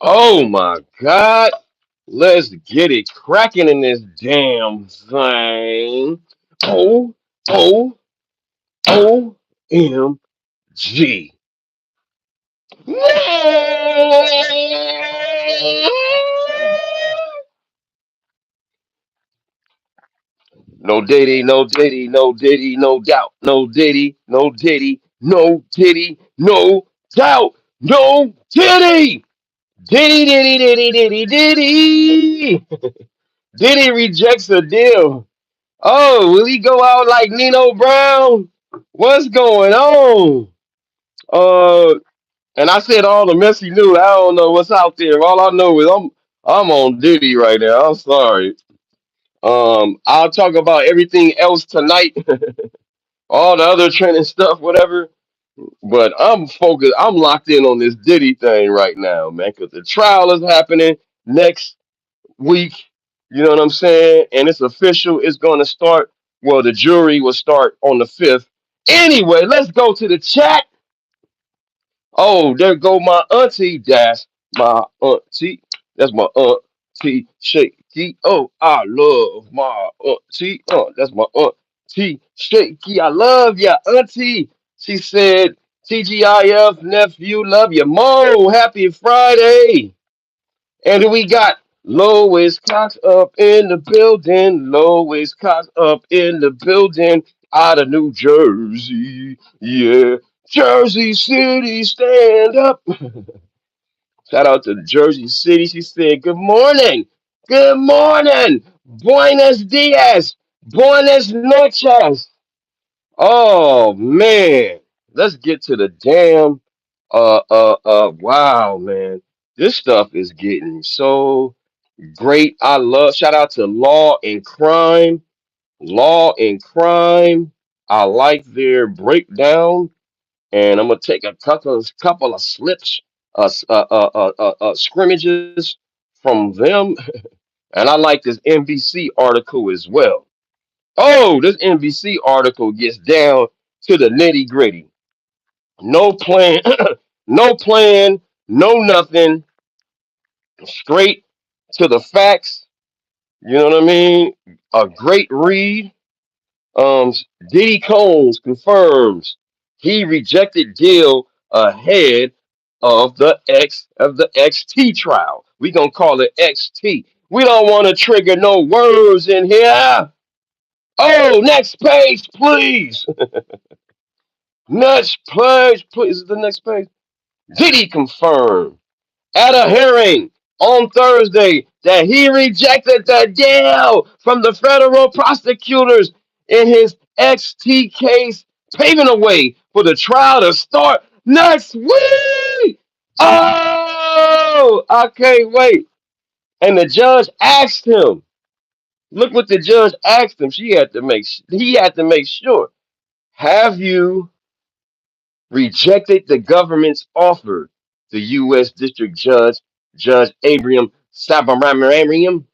Oh my God. Let's get it cracking in this damn thing. O O OMG. No Diddy, no Diddy, no Diddy, no doubt. No Diddy, no Diddy, no Diddy, no doubt. No Diddy. Diddy, Diddy, Diddy, Diddy, Diddy. Diddy rejects a deal. Oh, will he go out like Nino Brown? What's going on? And I said all the messy news. I don't know what's out there. All I know is I'm on Diddy right now. I'm sorry. I'll talk about everything else tonight, all the other trending stuff, whatever. But I'm focused. I'm locked in on this Diddy thing right now, man, because the trial is happening next week. You know what I'm saying? And it's official. It's going to start. Well, the jury will start on the 5th. Anyway, let's go to the chat. Oh, there go my auntie. That's my auntie. That's my auntie Shaky. Oh, I love my auntie. That's my auntie Shaky. I love ya, auntie. She said, TGIF nephew, love you. Mo, happy Friday. And we got Lois Cox up in the building. Lois Cox up in the building out of New Jersey. Yeah. Jersey City, stand up. Shout out to Jersey City. She said, good morning. Good morning. Buenos dias. Buenas noches. Oh, man. Let's get to the damn. Wow, man. This stuff is getting so great. I love, shout out to Law and Crime. Law and Crime. I like their breakdown, and I'm gonna take a couple of slips, scrimmages from them, and I like this NBC article as well. Oh, this NBC article gets down to the nitty gritty. No plan, no plan, no nothing. Straight to the facts. You know what I mean? A great read. Um, Diddy Combs confirms he rejected deal ahead of the XT trial. We gonna call it XT. We don't want to trigger no words in here. Oh, next page, please. Next page, please. Is the next page? Diddy confirmed at a hearing on Thursday that he rejected the deal from the federal prosecutors in his XT case, paving the way for the trial to start next week. Oh, I can't wait. And the judge asked him, look what the judge asked him. He had to make sure. Have you rejected the government's offer? The U.S. District Judge, Judge Abraham Sabaramariam,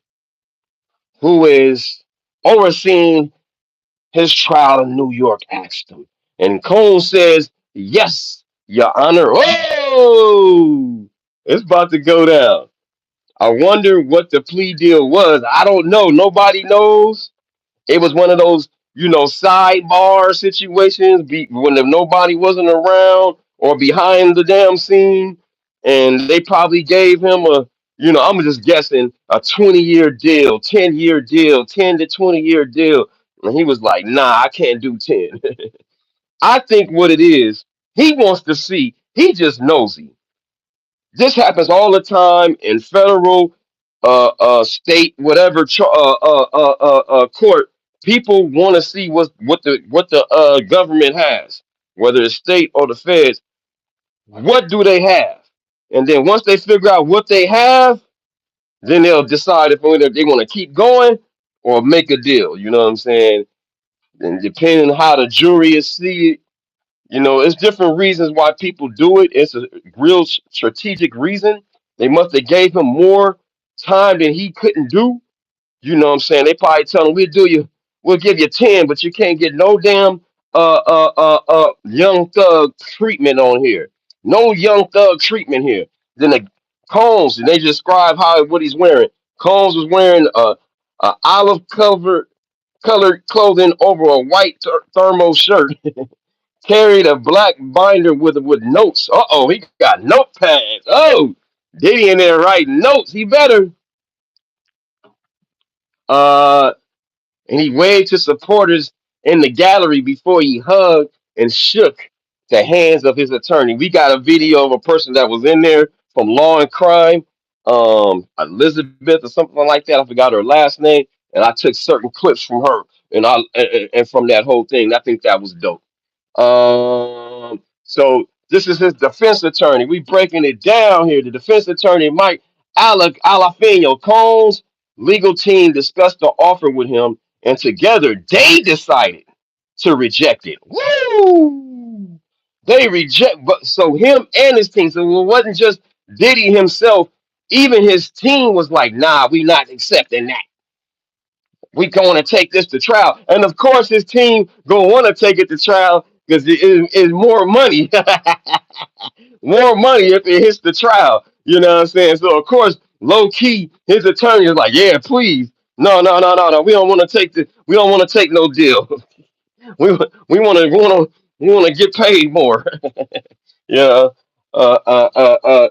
who is overseeing his trial in New York, asked him. And Cole says, yes, Your Honor. Oh, it's about to go down. I wonder what the plea deal was. I don't know. Nobody knows. It was one of those, sidebar situations when nobody wasn't around or behind the damn scene. And they probably gave him I'm just guessing, a 20-year deal, 10-year deal, 10 to 20-year deal. And he was like, nah, I can't do 10. I think what it is, he wants to see, he just nosy. This happens all the time in federal, state, whatever court. People want to see what the government has, whether it's state or the feds. What do they have? And then once they figure out what they have, then they'll decide if whether they want to keep going or make a deal. You know what I'm saying? And depending on how the jury is see, it's different reasons why people do it. It's a real strategic reason. They must have gave him more time than he couldn't do. You know what I'm saying? They probably tell him, we'll give you 10, but you can't get no damn young thug treatment on here. No young thug treatment here. Then the Combs, and they describe how what he's wearing. Combs was wearing a olive covered colored clothing over a white thermal shirt. Carried a black binder with notes. He got notepads. Oh, Diddy in there writing notes. He better. Uh, and he waved to supporters in the gallery before he hugged and shook the hands of his attorney. We got a video of a person that was in there from Law and Crime, Elizabeth or something like that. I forgot her last name, and I took certain clips from her and from that whole thing. I think that was dope. So this is his defense attorney. We breaking it down here. The defense attorney, Mike Alafino Combs' legal team discussed the offer with him, and together they decided to reject it. Woo! They reject, but so him and his team. So it wasn't just Diddy himself. Even his team was like, "Nah, we not accepting that. We going to take this to trial." And of course, his team gonna want to take it to trial because it's more money, more money if it hits the trial. You know what I'm saying? So of course, low key, his attorney is like, "Yeah, please, no, no, no, no, no. We don't want to take the. We don't want to take no deal. We want to get paid more." Yeah. Uh.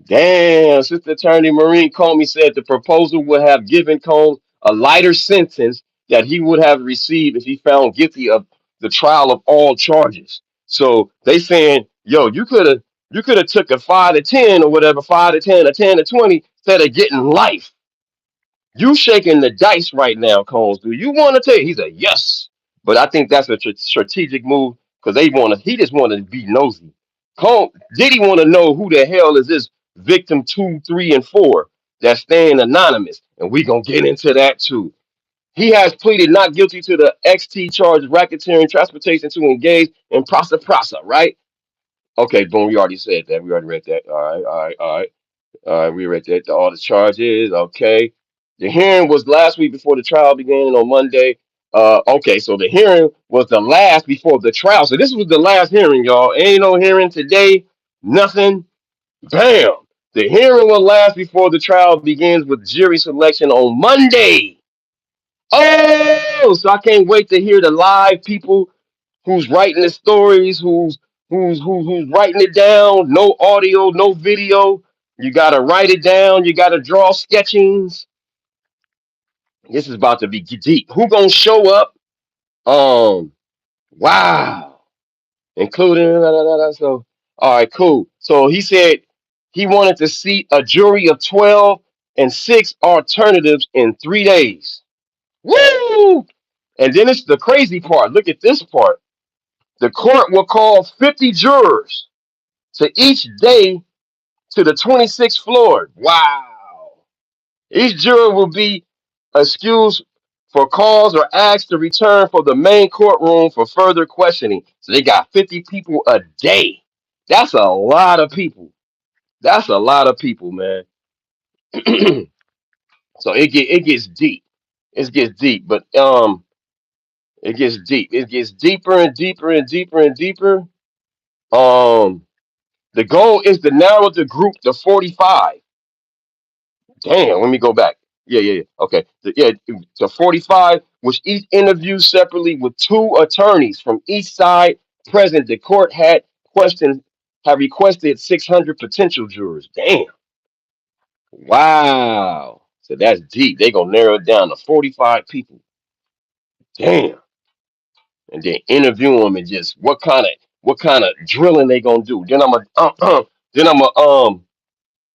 Damn, Sister Attorney Maureen Comey said the proposal would have given Combs a lighter sentence that he would have received if he found guilty of the trial of all charges. So they saying, yo, you could have took a 5 to 10 or whatever, 5 to 10 or 10 to 20 instead of getting life. You shaking the dice right now, Combs. Do you want to take? He said yes, but I think that's a strategic move because they want to. He just want to be nosy. Combs did he want to know who the hell is this victim 2, 3, and 4 that's staying anonymous, and we gonna get into that too. He has pleaded not guilty to the XT charge of racketeering transportation to engage in prasa, right? Okay, boom. We already said that. We already read that. All right, all right, all right. We read that all the charges. Okay. The hearing was last week before the trial began on Monday. Okay, so the hearing was the last before the trial. So this was the last hearing, y'all. Ain't no hearing today. Nothing. Bam. The hearing will last before the trial begins with jury selection on Monday. Oh, so I can't wait to hear the live people who's writing the stories, who's writing it down. No audio, no video. You gotta write it down. You gotta draw sketchings. This is about to be deep. Who gonna show up? Um, wow, including so. All right, cool. So he said he wanted to seat a jury of 12 and 6 alternatives in 3 days. Woo! And then it's the crazy part. Look at this part. The court will call 50 jurors to each day to the 26th floor. Wow. Each juror will be excused for cause or asked to return for the main courtroom for further questioning. So they got 50 people a day. That's a lot of people. That's a lot of people, man. So it gets deep. It gets deep, but it gets deep. It gets deeper and deeper and deeper and deeper. Um the goal is to narrow the group to 45. Damn, let me go back. Yeah. Okay. To 45, which each interviewed separately with 2 attorneys from each side present. The court questioned, had requested 600 potential jurors. Damn. Wow. So that's deep. They gonna narrow it down to 45 people. Damn. And then interview them and just what kind of drilling they gonna do. Then I'm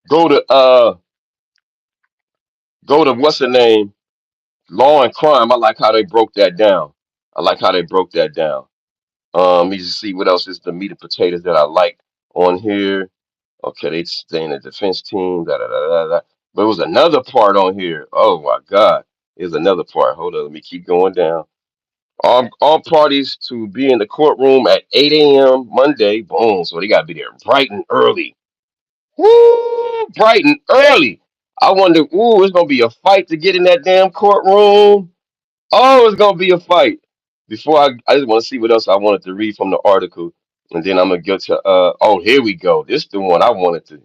go to go to what's the name? Law and Crime. I like how they broke that down. I like how they broke that down. Let me just see what else is the meat and potatoes that I like on here. Okay, they stay in the defense team. Da, da, da, da, da. But it was another part on here. Oh my God. There's another part. Hold on. Let me keep going down. All parties to be in the courtroom at 8 a.m. Monday. Boom. So they got to be there bright and early. Woo! Bright and early. I wonder, ooh, it's going to be a fight to get in that damn courtroom. Oh, it's gonna be a fight. Before I just want to see what else I wanted to read from the article, and then I'm gonna get to. Oh, here we go. This is the one I wanted to.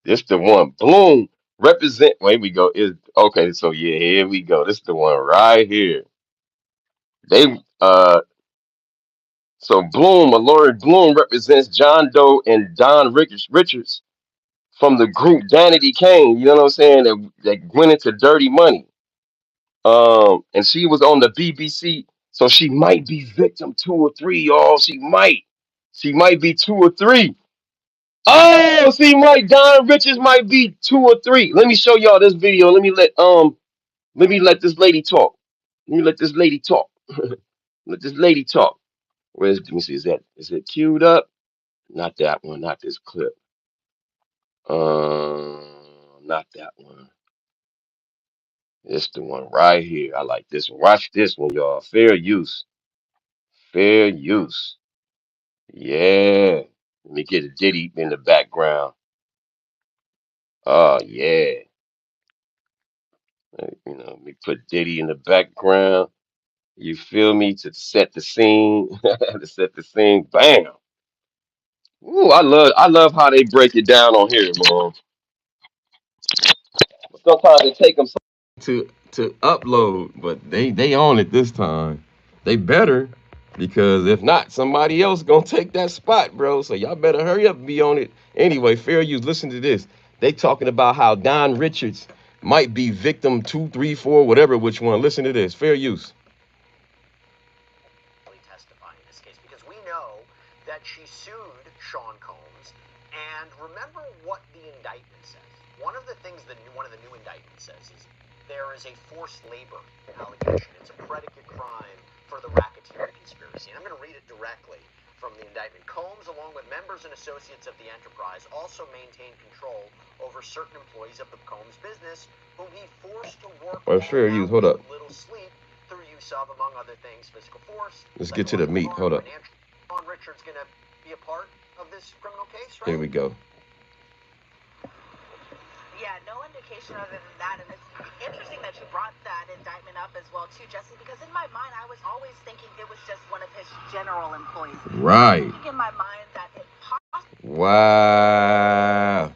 This the one. Bloom represent. Wait, we go. Is okay. So yeah, here we go. This the one right here. They So Bloom, Lori Bloom represents John Doe and Don Richards from the group Danity Kane. You know what I'm saying? That went into Dirty Money. And she was on the BBC, so she might be victim 2 or 3, y'all. She might be 2 or 3. Oh, see, Mike Don Richards might be 2 or 3. Let me show y'all this video. Let me let this lady talk. Let me let this lady talk. Let this lady talk. Let me see, is it queued up? Not that one, not this clip. Not that one. It's the one right here. I like this one. Watch this one, y'all. Fair use. Fair use. Yeah. Let me get a Diddy in the background. Oh yeah. Let me put Diddy in the background. You feel me? To set the scene. To set the scene. Bam. Ooh, I love how they break it down on here, man. Sometimes it take them to upload, but they on it this time. They better, because if not, somebody else gonna take that spot, bro. So y'all better hurry up and be on it. Anyway, fair use. Listen to this. They talking about how Don Richards might be victim 2, 3, 4, whatever which one. Listen to this. Fair use. Testify in this case because we know that she sued Sean Combs, and remember what the indictment says. One of the things that one of the new indictments says is there is a forced labor allegation. It's a predicate crime for the racketeering conspiracy. And I'm going to read it directly from the indictment. Combs, along with members and associates of the enterprise, also maintained control over certain employees of the Combs business, whom he forced to work fair use. Hold up. little sleep through use of, among other things, physical force. Let's get to the meat. Hold up. Sean Richards going to be a part of this criminal case, right? Here we go. Yeah, no indication other than that. And it's interesting that you brought that indictment up as well, too, Jesse, because in my mind, I was always thinking it was just one of his general employees. Right. Thinking in my mind that it possibly... Wow.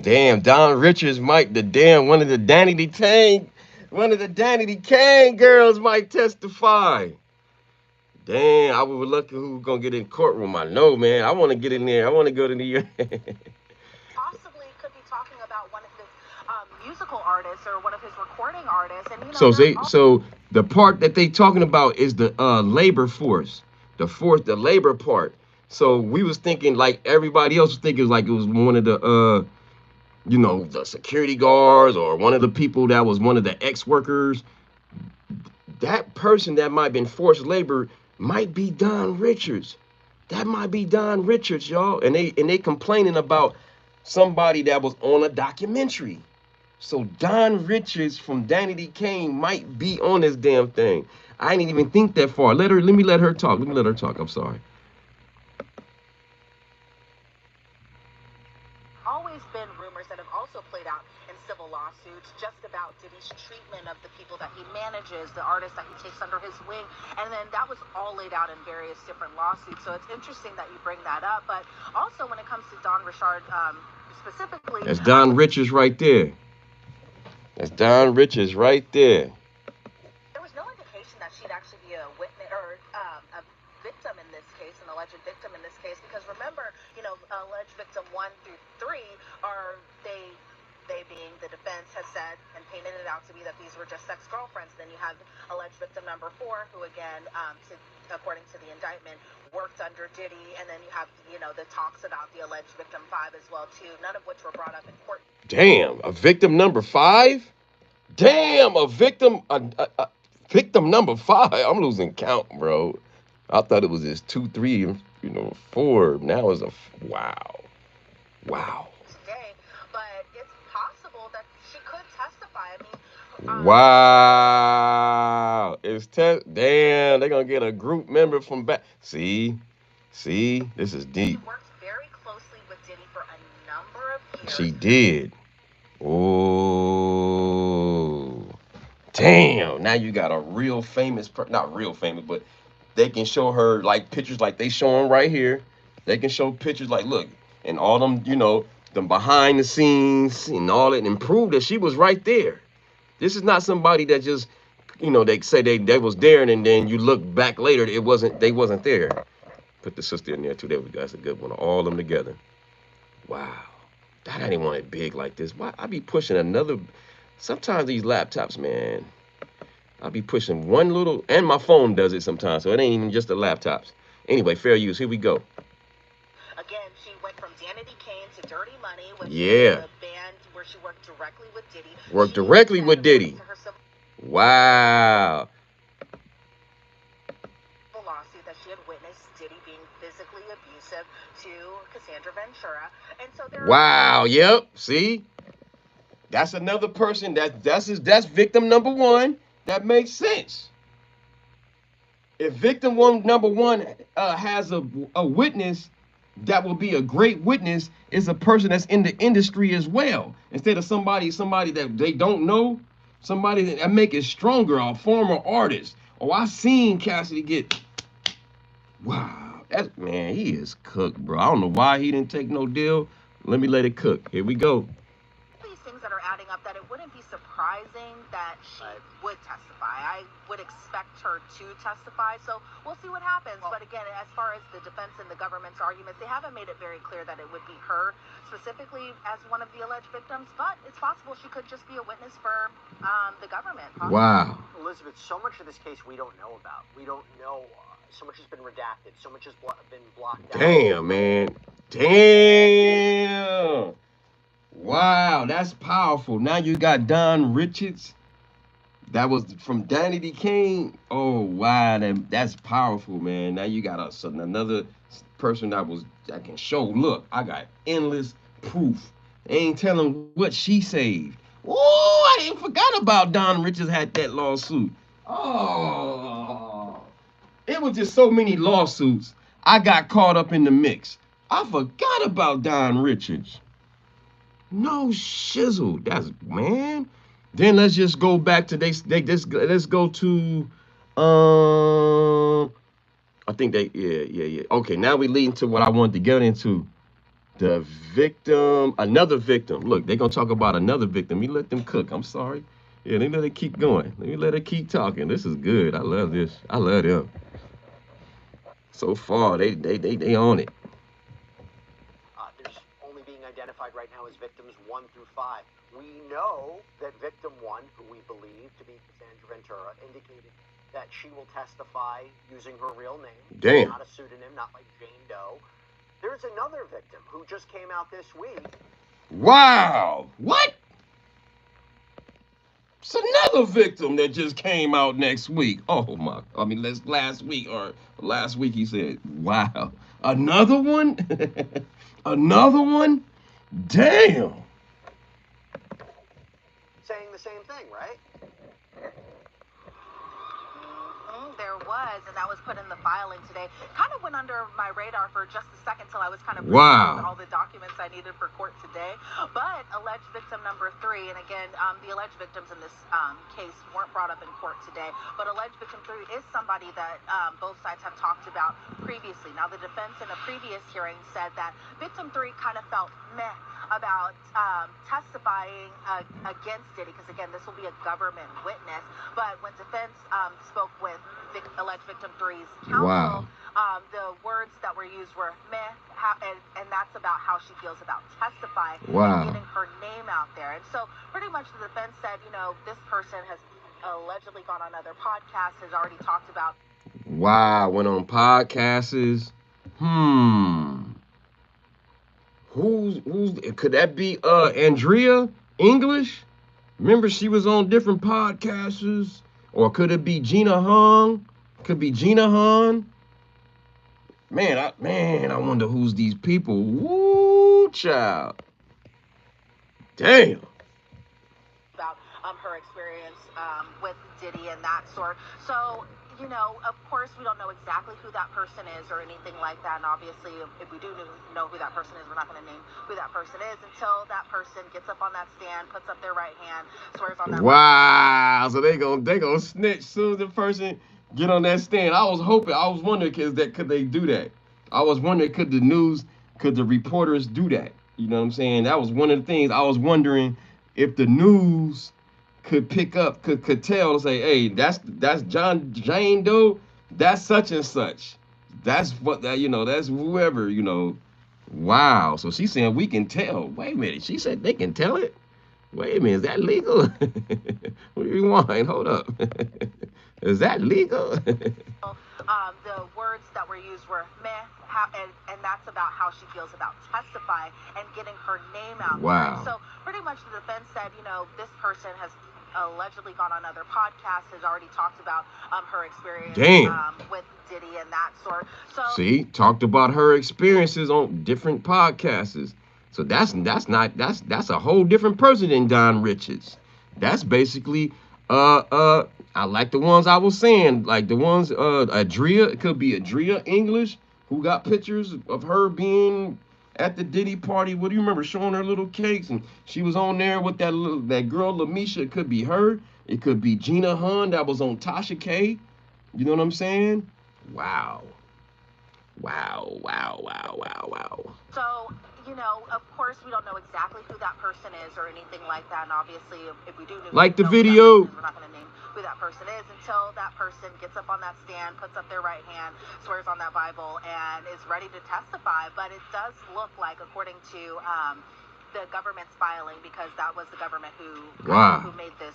Damn, Don Richards might, one of the Danity Kane girls might testify. Damn, I was lucky who was gonna get in courtroom. I know, man. I want to get in there. I want to go to New York. Possibly could be talking about one of his musical artists or one of his recording artists. And so the part that they talking about is the labor force, the labor part. So we was thinking, like everybody else was thinking, like it was one of the the security guards or one of the people that was one of the ex-workers. That person that might have been forced labor might be Don Richards. That might be Don Richards, y'all. And they complaining about somebody that was on a documentary. So Don Richards from Danity Kane might be on this damn thing. I didn't even think that far. Let me let her talk. I'm sorry. Always been rumors that have also played out in civil lawsuits just about Diddy's treatment of the people that he manages, the artists that he takes under his wing, and then that was all laid out in various different lawsuits. So it's interesting that you bring that up. But also when it comes to Don Richard specifically, that's Don Richards right there. That's Don Richards right there. There was no indication that she'd actually be a witness or a victim in this case, an alleged victim in this case, because remember, alleged victim 1 through 3 are they being the defense has said and painted it out to be that these were just sex girlfriends. Then you have alleged victim number 4, who again, according to the indictment, worked under Diddy, and then you have the talks about the alleged victim 5 as well too, none of which were brought up in court. Damn, a victim number 5. Damn, a victim number 5. I'm losing count, bro. I thought it was just 2, 3, 4. Now it's wow. Today, but it's possible that she could testify. Wow. Damn, they're gonna get a group member from back. See, this is deep. She worked very closely with Diddy for a number of years. She did. Oh, damn. Now you got a real famous, not real famous, but they can show her like pictures like they showing right here. They can show pictures like, look, and all them, them behind the scenes and all that, and prove that she was right there. This is not somebody that just, they say they was there, and then you look back later, they wasn't there. Put the sister in there too. There we go. That's a good one. All of them together. Wow. God, I didn't want it big like this. Why I be pushing another? Sometimes these laptops, man, I be pushing one little, and my phone does it sometimes, so it ain't even just the laptops. Anyway, fair use. Here we go. Again, she went from Danity Kane to Dirty Money, which Yeah. is a band where she worked directly with Diddy. Worked directly with Diddy. Wow. Lawsuit that she had witnessed Diddy being physically abusive to Cassandra Ventura, and so there. Wow. Yep. See, that's another person that's victim number one. That makes sense. If victim number one has a witness that will be a great witness, is a person that's in the industry as well, instead of somebody that they don't know, somebody that make it stronger, a former artist. Oh, I seen Cassidy get. Wow, that man, he is cooked, bro. I don't know why he didn't take no deal. Let me let it cook. Here we go. These things that are adding up, that it wouldn't be surprising that she would testify. I would expect her to testify, so we'll see what happens. But again, as far as the defense and the government's arguments, they haven't made it very clear that it would be her specifically as one of the alleged victims, but it's possible she could just be a witness for the government. Possibly. Wow. Elizabeth, so much of this case we don't know about. We don't know. So much has been redacted. So much has been blocked out. Damn, man. Damn. Wow, that's powerful. Now you got Don Richards. That was from Danity Kane. Oh wow, that's powerful, man. Now you got another person that can show. Look, I got endless proof. They ain't telling what she saved. Oh, I ain't forgot about Don Richards had that lawsuit. Oh, it was just so many lawsuits. I got caught up in the mix. I forgot about Don Richards. No shizzle. That's man. Then let's just go back to let's go to I think yeah. Okay, now we leading to what I wanted to get into. The victim, another victim. Look, they're gonna talk about another victim. We let them cook. I'm sorry. Yeah, they let it keep going. Let me let it keep talking. This is good. I love this. I love them. So far, they on it. There's only being identified right now as victims 1 through 5. We know that victim 1, who we believe to be Cassandra Ventura, indicated that she will testify using her real name. Damn. Not a pseudonym, not like Jane Doe. There's another victim who just came out this week. Wow. What? It's another victim that just came out next week. Oh my! Last week he said, "Wow, another one, another one." Damn. Saying the same thing, right? There was, and that was put in the filing today. Kind of went under my radar for just a second till I was kind of wow. all the documents I needed for court today. But alleged victim number 3, and again, the alleged victims in this case weren't brought up in court today. But alleged victim 3 is somebody that both sides have talked about previously. Now, the defense in a previous hearing said that victim 3 kind of felt meh about testifying against Diddy, because again, this will be a government witness. But when defense spoke with alleged victim 3's counsel, wow. The words that were used were meh, and that's about how she feels about testifying wow. and getting her name out there. And so pretty much the defense said, this person has allegedly gone on other podcasts, has already talked about. Wow, went on podcasts. Who's could that be Andrea English? Remember she was on different podcasts? Or could it be Gina Hung? Could be Gina Hung. Man, I wonder who's these people. Woo, child. Damn. About her experience with Diddy and that sort. So, of course, we don't know exactly who that person is or anything like that. And obviously, if we do know who that person is, we're not going to name who that person is until that person gets up on that stand, puts up their right hand, swears on that. Wow. So they gonna snitch as soon as the person get on that stand. I was wondering could they do that? I was wondering could the reporters do that? You know what I'm saying? That was one of the things I was wondering if the news could pick up, could tell and say, hey, that's John Jane Doe, that's such and such. That's what that, that's whoever, Wow. So she's saying we can tell. Wait a minute. She said they can tell it? Wait a minute, is that legal? Rewind, hold up. Is that legal? The words that were used were meh, and that's about how she feels about testifying and getting her name out there. Wow. And so pretty much the defense said, this person has allegedly gone on other podcasts, has already talked about her experience with Diddy and that sort. So see, talked about her experiences on different podcasts. So that's a whole different person than Don Richards. That's basically I like the ones I was saying, like the ones Adria, it could be Adria English, who got pictures of her being at the Diddy party. What do you remember, showing her little cakes, and she was on there with that girl Lamisha. It could be her. It could be Gina Hun that was on Tasha K. You know what I'm saying? Wow. Wow, wow, wow, wow, wow. So, of course, we don't know exactly who that person is or anything like that. And obviously, if we do know like the know video, who that person is, we're not going to name who that person is until that person gets up on that stand, puts up their right hand, swears on that Bible, and is ready to testify. But it does look like, according to the government's filing, because that was the government who made this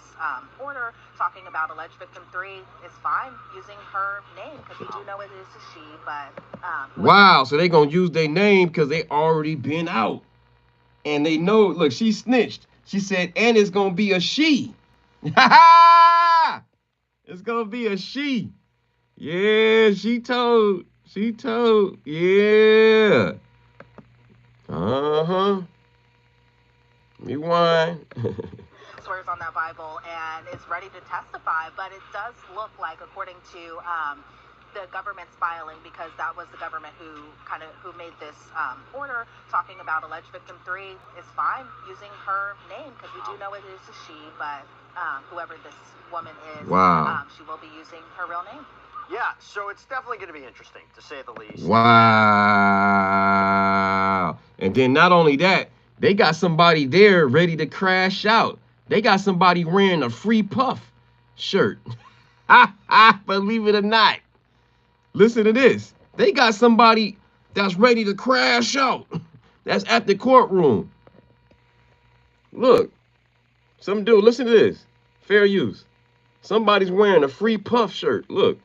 order, talking about alleged victim 3 is fine using her name, because we do know it is a she, but wow, so they gonna use their name because they already been out, and they know. Look, she snitched. She said, and it's gonna be a she. It's gonna be a she. Yeah, she told. Yeah. Uh-huh. Rewind. swears on that Bible and is ready to testify, but it does look like, according to the government's filing, because that was the government who made this order, talking about alleged victim 3 is fine using her name, because we do know it is a she, but whoever this woman is, wow. She will be using her real name. Yeah, so it's definitely going to be interesting, to say the least. Wow. And then not only that, they got somebody there ready to crash out. They got somebody wearing a Free Puff shirt. Believe it or not. Listen to this. They got somebody that's ready to crash out. That's at the courtroom. Look. Some dude, listen to this. Fair use. Somebody's wearing a Free Puff shirt. Look.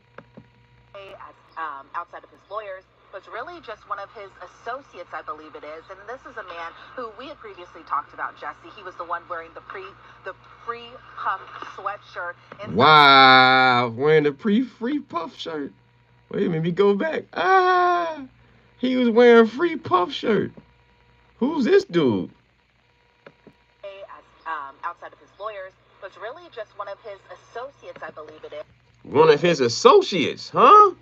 Outside of his lawyers, was really just one of his associates, I believe it is. And this is a man who we had previously talked about, Jesse. He was the one wearing the Free Puff sweatshirt. Wow, wearing the Free Puff shirt. Wait a minute, me go back. He was wearing Free Puff shirt. Who's this dude? Outside of his lawyers, was really just one of his associates, I believe it is. One of his associates, huh?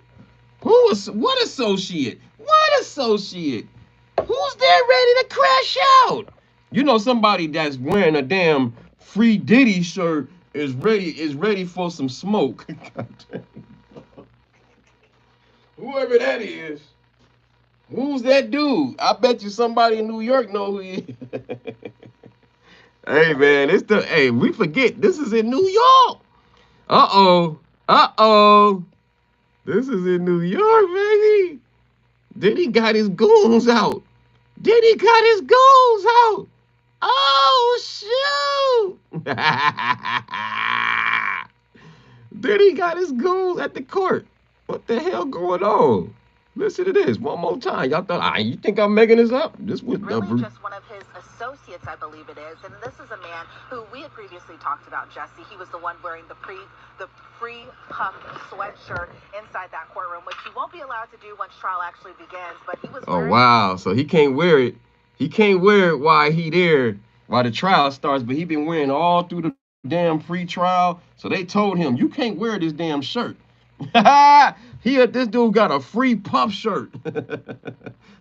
What associate? What associate? Who's there ready to crash out? You know, somebody that's wearing a damn Free Diddy shirt is ready for some smoke. Whoever that is. Who's that dude? I bet you somebody in New York know who he is. Hey man, we forget this is in New York. Uh-oh. This is in New York, baby. Diddy got his goons out. Oh, shoot. Diddy got his goons at the court. What the hell going on? Listen to this one more time. Y'all thought, you think I'm making this up? This was really just one of his associates, I believe it is. And this is a man who we had previously talked about, Jesse. He was the one wearing the Free Puff sweatshirt inside that courtroom, which he won't be allowed to do once trial actually begins. But he was. Oh wow! So he can't wear it. He can't wear it while the trial starts. But he been wearing it all through the damn pre-trial. So they told him, you can't wear this damn shirt. This dude got a Free Puff shirt.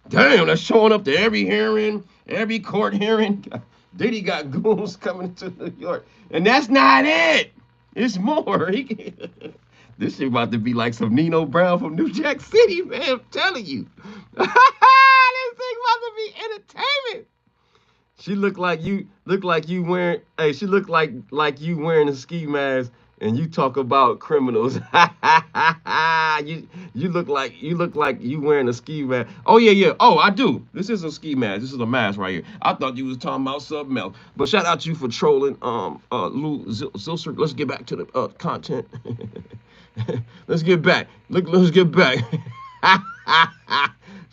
Damn, that's showing up to every hearing, every court hearing. Diddy got goons coming to New York. And that's not it. It's more. This shit about to be like some Nino Brown from New Jack City, man. I'm telling you. This thing about to be entertainment. She look like you wearing. Hey, she look like you wearing a ski mask, and you talk about criminals. you look like you wearing a ski mask. Oh yeah, yeah. Oh, I do. This is a ski mask. This is a mask right here. I thought you was talking about something else. But shout out to you for trolling. Lou Zilser. Let's get back to the content. Let's get back. Let's get back.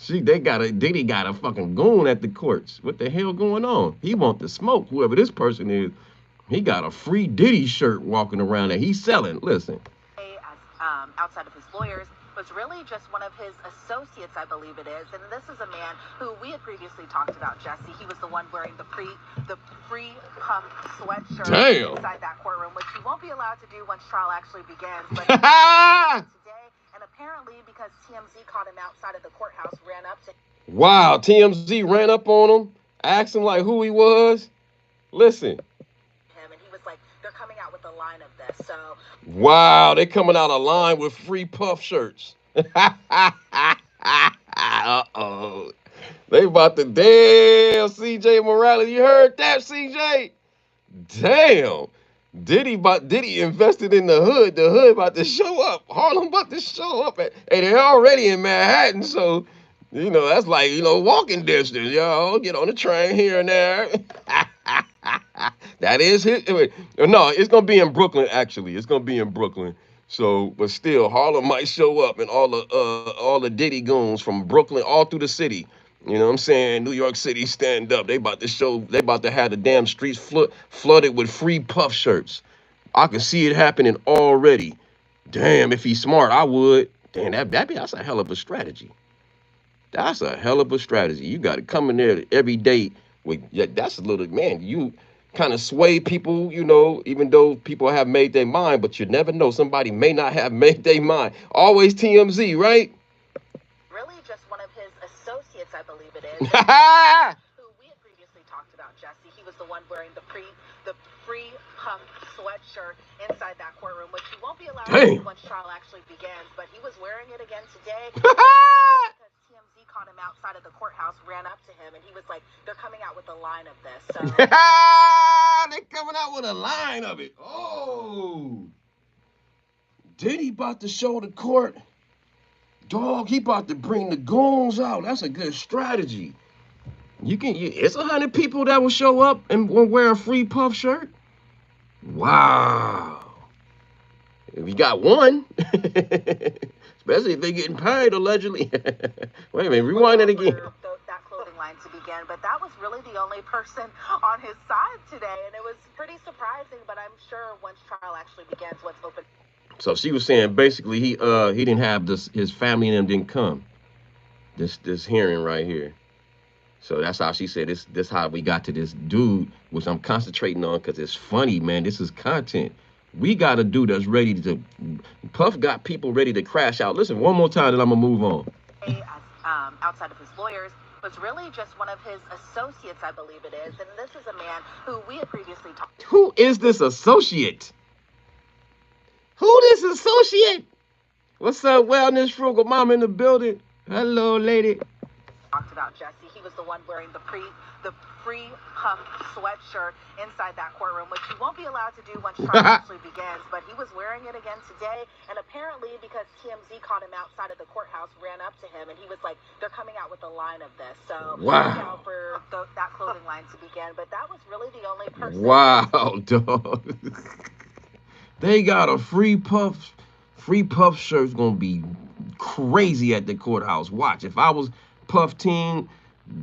Diddy got a fucking goon at the courts. What the hell going on? He want to smoke, whoever this person is. He got a free Diddy shirt walking around that he's selling. Listen. Outside of his lawyers, was really just one of his associates, I believe it is. And this is a man who we had previously talked about, Jesse. He was the one wearing the free pump sweatshirt inside that courtroom, which he won't be allowed to do once trial actually begins. But today, and apparently because TMZ caught him outside of the courthouse, ran up to him. Wow, TMZ ran up on him, asked him like who he was. Listen. And he was like, they're coming out with a line of this. So wow, they coming out of line with free puff shirts. Uh-oh. They about to damn CJ Morales. You heard that, CJ? Damn. Diddy invested in the hood. The hood about to show up. Harlem about to show up. Hey, they're already in Manhattan, so that's like, walking distance. Yo, get on the train here and there. That is his. No, it's gonna be in Brooklyn. Actually, it's gonna be in Brooklyn. So, but still, Harlem might show up, and all the Diddy goons from Brooklyn, all through the city. You know what I'm saying? New York City, stand up. They about to show. They about to have the damn streets flooded with free puff shirts. I can see it happening already. Damn, if he's smart, I would. Damn, that's a hell of a strategy. That's a hell of a strategy. You got to come in there every day with. That's a little man. You kind of sway people, even though people have made their mind, but you never know. Somebody may not have made their mind. Always TMZ, right? Really just one of his associates, I believe it is. Who we had previously talked about, Jesse. He was the one wearing the free pump sweatshirt inside that courtroom, which he won't be allowed to do once trial actually begins. But he was wearing it again today. Because TMZ caught him outside of the courthouse, ran up to him, and he was like, they're coming out with a line of this. So they're coming out with a line of it. Oh. Diddy about to show the court. Dog, he about to bring the goons out. That's a good strategy. It's 100 people that will show up and will wear a free puff shirt. Wow. If you got one, especially if they're getting paid allegedly. Wait a minute, rewind it again. That clothing line to begin, but that was really the only person on his side today, and it was pretty surprising. But I'm sure once trial actually begins, what's open. So she was saying basically he didn't have his family and them didn't come. This hearing right here. So that's how she said this how we got to this dude, which I'm concentrating on because it's funny, man. This is content. We got a dude that's ready to. Puff got people ready to crash out. Listen, one more time, then I'm gonna move on. Outside of his lawyers, was really just one of his associates, I believe it is, and this is a man who we had previously talked. Who is this associate? Who this associate? What's up, Wellness Frugal Mama in the building? Hello, lady. Talked about Jesse. He was the one wearing the free pump sweatshirt inside that courtroom, which he won't be allowed to do once trial actually begins. But he was wearing it again today, and apparently because TMZ caught him outside of the courthouse, ran up to him, and he was like, "They're coming out with a line of this." So wow. Look out for that clothing line to begin. But that was really the only person. Wow, dog. They got a free puff shirt's gonna be crazy at the courthouse. Watch, if I was Puff Team,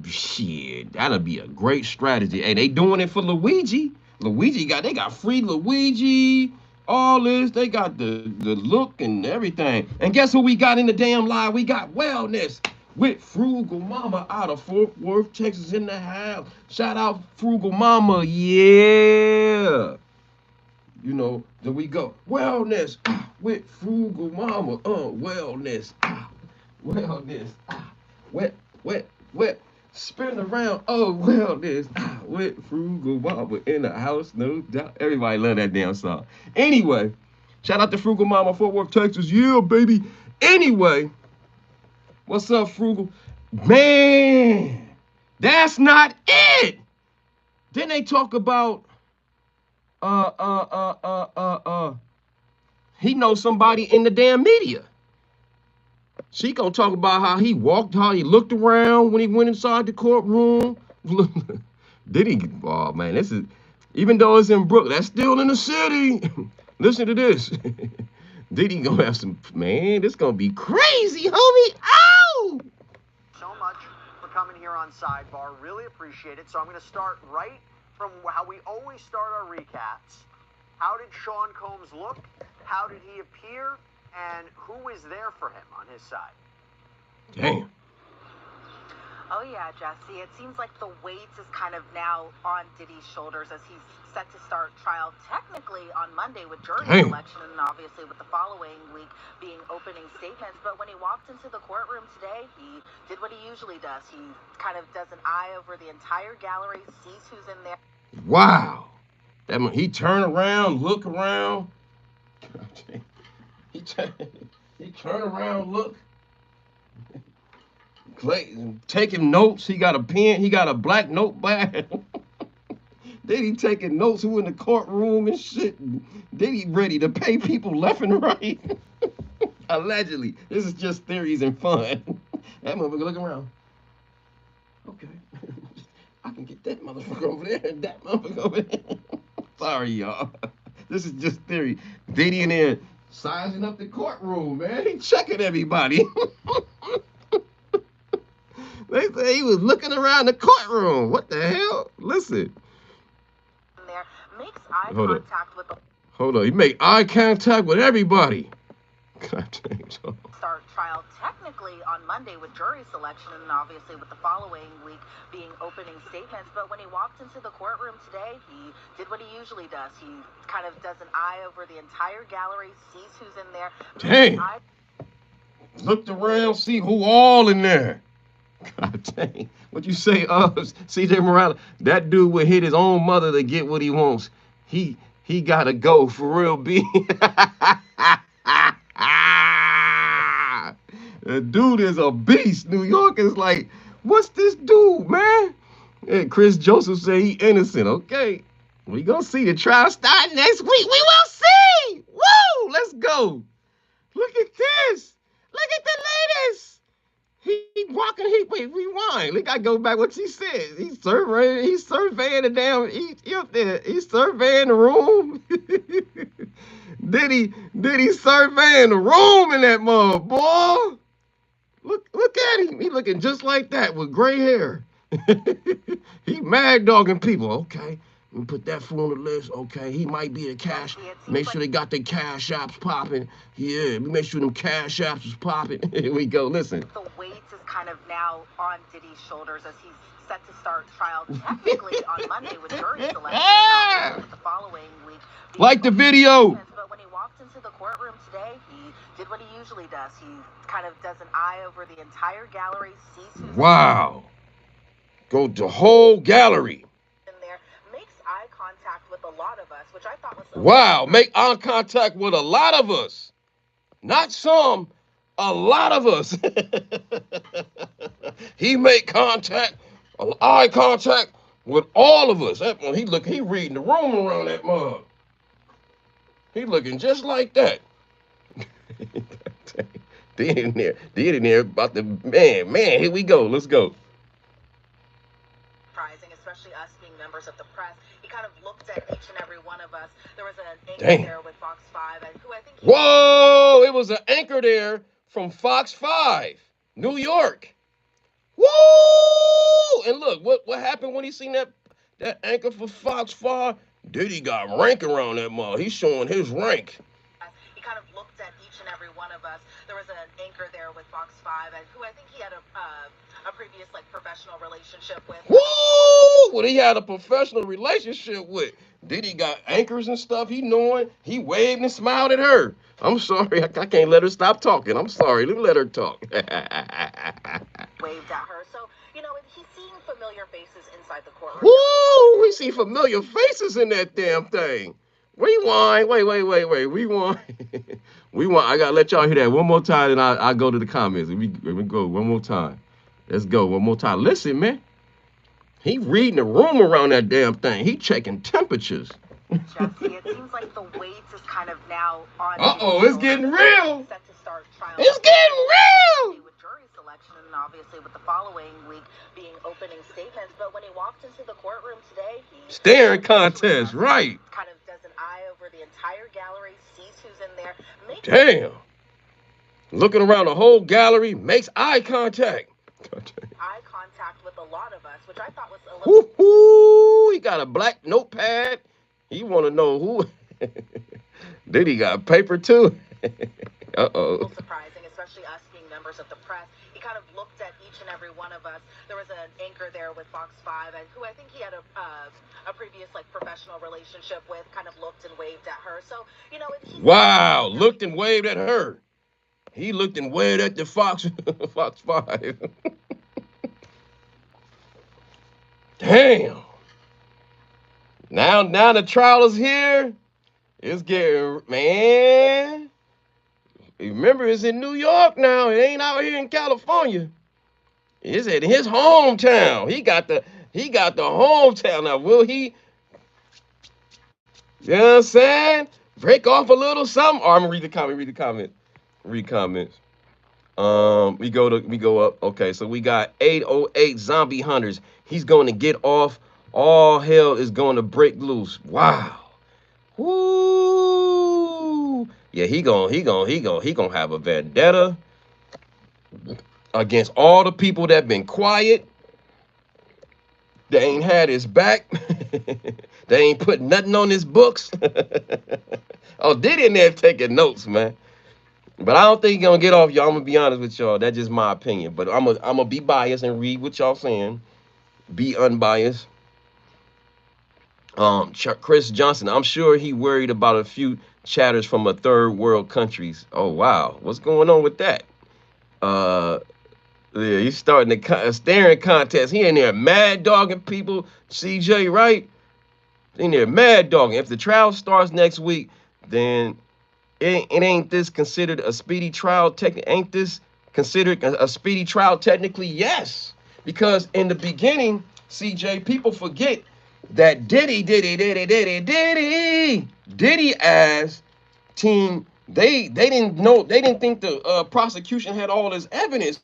shit, that'll be a great strategy. Hey, they doing it for Luigi. They got free Luigi, all this. They got the look and everything. And guess who we got in the damn live? We got Wellness with Frugal Mama out of Fort Worth, Texas in the house. Shout out Frugal Mama, yeah. There we go. Wellness with Frugal Mama. Wellness. Wellness. Wet. Spin around. Wellness. With Frugal Mama in the house, no doubt. Everybody love that damn song. Anyway, shout out to Frugal Mama, Fort Worth, Texas. Yeah, baby. Anyway, what's up, Frugal? Man, that's not it. Then they talk about he knows somebody in the damn media. She gonna talk about how he walked, how he looked around when he went inside the courtroom. Diddy, oh man, this is, even though it's in Brooklyn, that's still in the city. Listen to this. Diddy gonna have some, man, this gonna be crazy, homie. Ow! So much for coming here on Sidebar. Really appreciate it. So I'm going to start right from how we always start our recaps. How did Sean Combs look? How did he appear? And who was there for him on his side? Damn. Oh yeah, Jesse. It seems like the weight is kind of now on Diddy's shoulders as he's set to start trial technically on Monday with jury selection and obviously with the following week being opening statements. But when he walked into the courtroom today, he did what he usually does. He kind of does an eye over the entire gallery, sees who's in there. Wow. That mean, he turned around, look around. He turned around, look. Taking notes. He got a pen. He got a black notepad. Then he taking notes. Who in the courtroom and shit. Then he ready to pay people left and right. Allegedly. This is just theories and fun. That motherfucker looking around. Okay. I can get that motherfucker over there and that motherfucker over there. Sorry, y'all. This is just theory. Diddy in there sizing up the courtroom, man. He checking everybody. They say he was looking around the courtroom. What the hell? Listen. There makes eye contact with the. Hold on. He make eye contact with everybody. God dang. Start trial technically on Monday with jury selection and obviously with the following week being opening statements. But when he walked into the courtroom today, he did what he usually does. He kind of does an eye over the entire gallery, sees who's in there. Damn. Looked around, see who all in there. God dang. What you say, CJ Morales? That dude would hit his own mother to get what he wants. He gotta go for real, B. The dude is a beast. New York is like, what's this dude, man? And Chris Joseph say he innocent. Okay. We gonna see the trial start next week. We will see. Woo! Let's go. Look at this. Look at the latest. He walking, wait, rewind. Look, I go back what she said. He's surveying the damn, he up there. He's surveying the room. Diddy surveying the room in that mug, boy. Look at him. He looking just like that with gray hair. He mad dogging people. Okay. Let me put that fool on the list. Okay, he might be the cash. Make sure they got their cash apps popping. Yeah, let me make sure them cash apps is popping. Here we go. Listen. The weight is kind of now on Diddy's shoulders as he's set to start trial technically on Monday with jury selection and the following week. Like the video. But when he walked into the courtroom today, he did what he usually does. He kind of does an eye over the entire gallery, sees who's wow. Go the whole gallery. Eye contact with a lot of us, which I thought was so wow, make eye contact with a lot of us. Not some, a lot of us. He make eye contact with all of us. That one, he reading the room around that mug. He looking just like that. They in there about the man, here we go. Let's go. Surprising, especially us being members of the press. He kind of looked at each and every one of us. There was an anchor there with Fox 5, and who I think. Whoa! It was an anchor there from Fox 5, New York. Woo! And look, what happened when he seen that anchor for Fox 5? Diddy got rank around that mug. He's showing his rank. He kind of looked at each and every one of us. There was an anchor there with Fox 5, and who I think he had a previous professional relationship with. Woo! What he had a professional relationship with. Diddy got anchors and stuff. He knowing. He waved and smiled at her. I'm sorry. I can't let her stop talking. I'm sorry. Let her talk. Waved at her. So, he's seeing familiar faces inside the courtroom. Woo! We see familiar faces in that damn thing. Rewind. Wait. Rewind. Rewind. I gotta let y'all hear that one more time, and I go to the comments. We go one more time. Let's go one more time. Listen, man. He reading the room around that damn thing. He checking temperatures. Jesse, it seems like the weight is kind of now on Uh-oh, Diddy's it's shoulders. getting real. Set to start trial It's Thursday getting real. with jury selection and obviously with the following week being opening statements. But when he walked into the courtroom today, he Staring contest, right. kind of does an eye over the entire gallery, sees who's in there, makes Damn. Looking around the whole gallery, makes eye contact. eye contact with a lot of us, which I thought was a little Woo-hoo. He got a black notepad. He want to know who. Did he got paper too? Uh-oh. surprising, especially us being members of the press. He kind of looked at each and every one of us. There was an anchor there with Fox 5, and who I think he had a previous like professional relationship with. Kind of looked and waved at her. So Wow. Looked and waved at her. He looked and waved at the Fox Fox 5. Damn. Now the trial is here. It's getting, man. Remember, it's in New York now. It ain't out here in California. It's at his hometown. He got the hometown. Now, will he, you know what I'm saying? Break off a little something? Or I'm gonna read comments. We go up. Okay, so we got 808 zombie hunters. He's going to get off. All hell is going to break loose. Wow. Woo. Yeah, he gonna have a vendetta against all the people that been quiet. They ain't had his back. They ain't put nothing on his books. Oh, Diddy in there taking notes, man. But I don't think he's gonna get off, y'all. I'm gonna be honest with y'all. That's just my opinion. But I'm gonna be biased and read what y'all saying. Be unbiased. Chris Johnson. I'm sure he worried about a few chatters from a third world countries. Oh wow, what's going on with that? Uh, yeah, he's starting a staring contest. He in there mad dogging people. CJ, right? In there mad dogging. If the trial starts next week, then it ain't this considered a speedy trial? Ain't this considered a speedy trial? Technically, yes. Because in the beginning, CJ, people forget that Diddy as team. They didn't know. They didn't think the prosecution had all this evidence.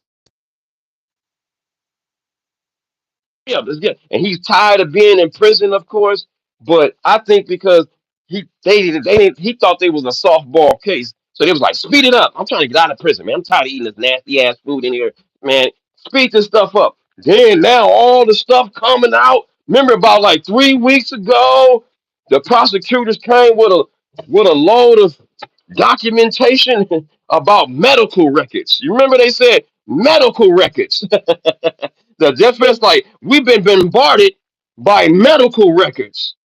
Yeah, that's good. And he's tired of being in prison, of course. But I think because he thought they was a softball case, so they was like, speed it up. I'm trying to get out of prison, man. I'm tired of eating this nasty ass food in here, man. Speed this stuff up. Then now all the stuff coming out. Remember about like 3 weeks ago, the prosecutors came with a load of documentation about medical records. You remember they said medical records. The defense, like, we've been bombarded by medical records,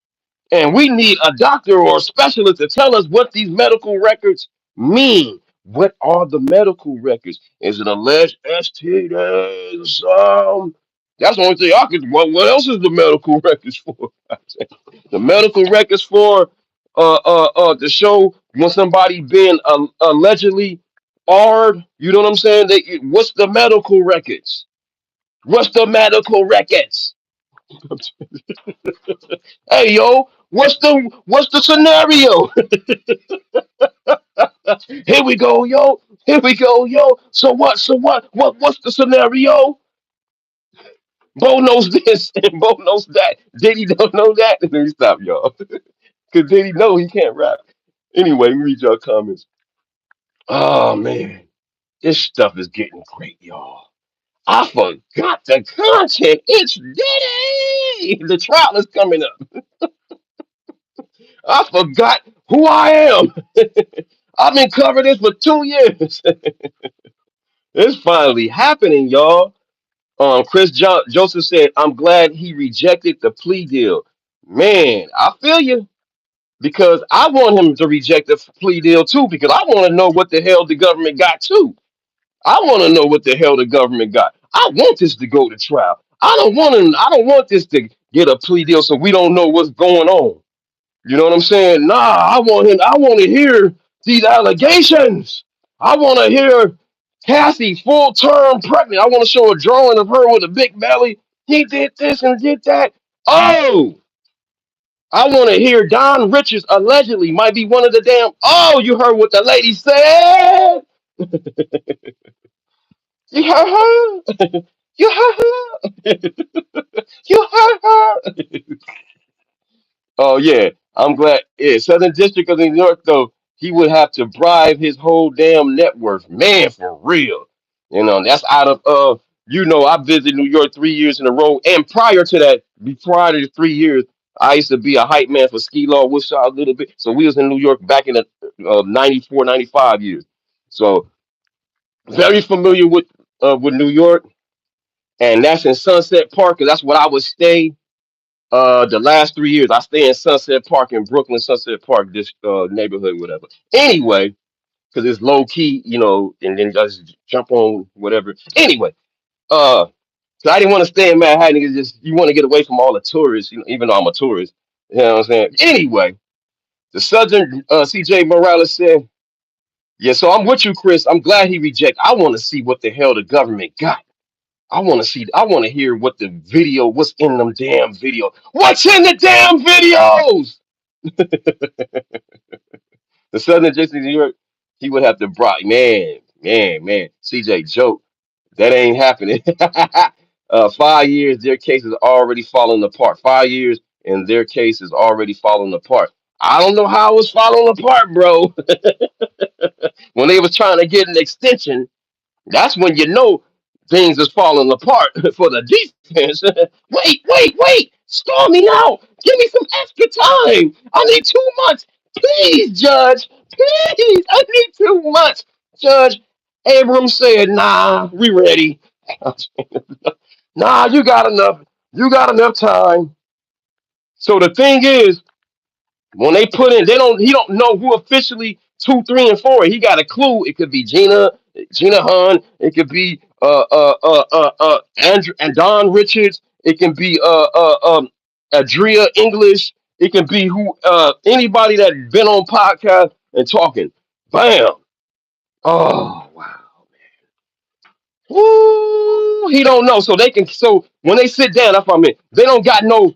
and we need a doctor or a specialist to tell us what these medical records mean. What are the medical records? Is it alleged STDs? That's the only thing I could. What else is the medical records for? The medical records for to show when somebody been allegedly AR'd. You know what I'm saying? What's the medical records? What's the medical records? Hey yo, what's the scenario? Here we go, yo. Here we go, yo. So what? So what? What's the scenario? Bo knows this and Bo knows that. Diddy don't know that. Let me stop, y'all. Cause Diddy know he can't rap. Anyway, read your comments. Oh man, this stuff is getting great, y'all. I forgot the content. It's Diddy. The trial is coming up. I forgot who I am. I've been covering this for 2 years. It's finally happening, y'all. Joseph said, "I'm glad he rejected the plea deal." Man, I feel you because I want him to reject the plea deal too because I want to know what the hell the government got too. I want to know what the hell the government got. I want this to go to trial. I don't want this to get a plea deal so we don't know what's going on. You know what I'm saying? Nah, I want to hear these allegations. I want to hear Cassie full term pregnant. I want to show a drawing of her with a big belly. He did this and did that. Oh, I want to hear Don Richards allegedly might be one of the damn. Oh, you heard what the lady said? You heard her? You heard her? You heard her? Oh yeah, I'm glad. Yeah, Southern District of New York though, he would have to bribe his whole damn net worth, man, for real. That's out of I visited New York 3 years in a row, and prior to that, prior to the 3 years, I used to be a hype man for Ski Law Woodshop a little bit. So we was in New York back in the 94, 95 years. So very familiar with New York, and that's in Sunset Park, 'cause that's what I would stay the last 3 years. I stay in Sunset Park in Brooklyn, Sunset Park, this neighborhood, whatever. Anyway, because it's low key, and then just jump on whatever. Anyway, uh, so I didn't want to stay in Manhattan. It's just you want to get away from all the tourists, even though I'm a tourist. You know what I'm saying? Anyway, the Southern CJ Morales said, "Yeah, so I'm with you, Chris. I'm glad he rejected. I want to see what the hell the government got. I want to see. I want to hear what's in them damn videos. What's in the damn videos?" The Southern District of New York, he would have to bribe. Man. CJ joke. That ain't happening. 5 years, their case is already falling apart. 5 years, and their case is already falling apart. I don't know how it was falling apart, bro. When they was trying to get an extension, that's when you know things is falling apart for the defense. Wait. Stall me out. Give me some extra time. I need 2 months. Please, Judge. Please. I need 2 months. Judge Abrams said, nah, we ready. Nah, you got enough. You got enough time. So the thing is, when they put in, he don't know who officially 2, 3, and 4. He got a clue. It could be Gina Hun. It could be Andrew and Don Richards. It can be Adria English. It can be who anybody that been on podcast and talking. Bam. Oh wow. Ooh, he don't know. So when they sit down, that's what I mean. They don't got no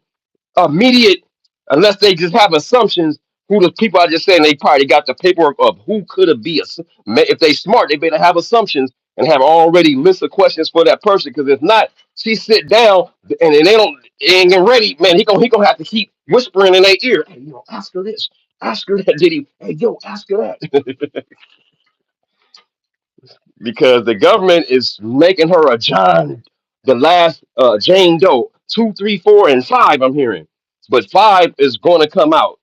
immediate, unless they just have assumptions. Who the people I just said, and they probably got the paperwork of who could it be. If they smart, they better have assumptions and have already list of questions for that person. Because if not, she sit down and they ain't get ready. Man, he gonna have to keep whispering in their ear. Hey, ask her this, ask her that. Did he? Hey, ask her that. Because the government is making her a John, the last Jane Doe, 2, 3, 4, and 5. I'm hearing, but 5 is going to come out.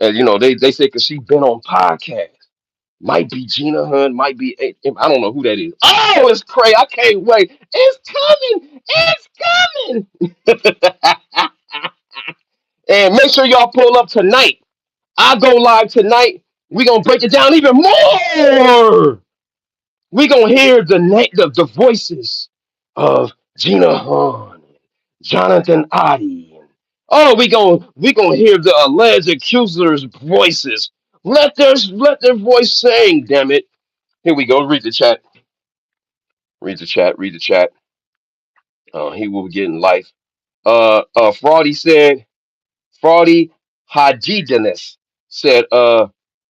And they say because she been on podcast. Might be Gina Hun, might be I don't know who that is. Oh, it's crazy! I can't wait. It's coming. And make sure y'all pull up tonight. I go live tonight. We gonna break it down even more. We gonna hear the voices of Gina Hahn, Jonathan Adi. Oh, we gonna hear the alleged accusers' voices. Let their voice sing. Damn it! Here we go. Read the chat. Read the chat. Read the chat. He will get in life. Fraudy said. Fraudy Hajidanis said.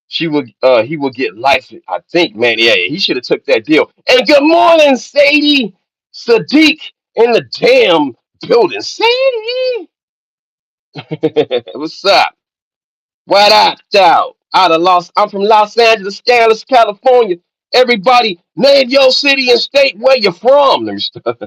He will get life. I think, man. Yeah, he should have took that deal. And good morning, Sadie Sadiq in the damn building. Sadie, what's up? What up, though? I'm from Los Angeles, Scandalous, California. Everybody, name your city and state where you're from. Let me stop.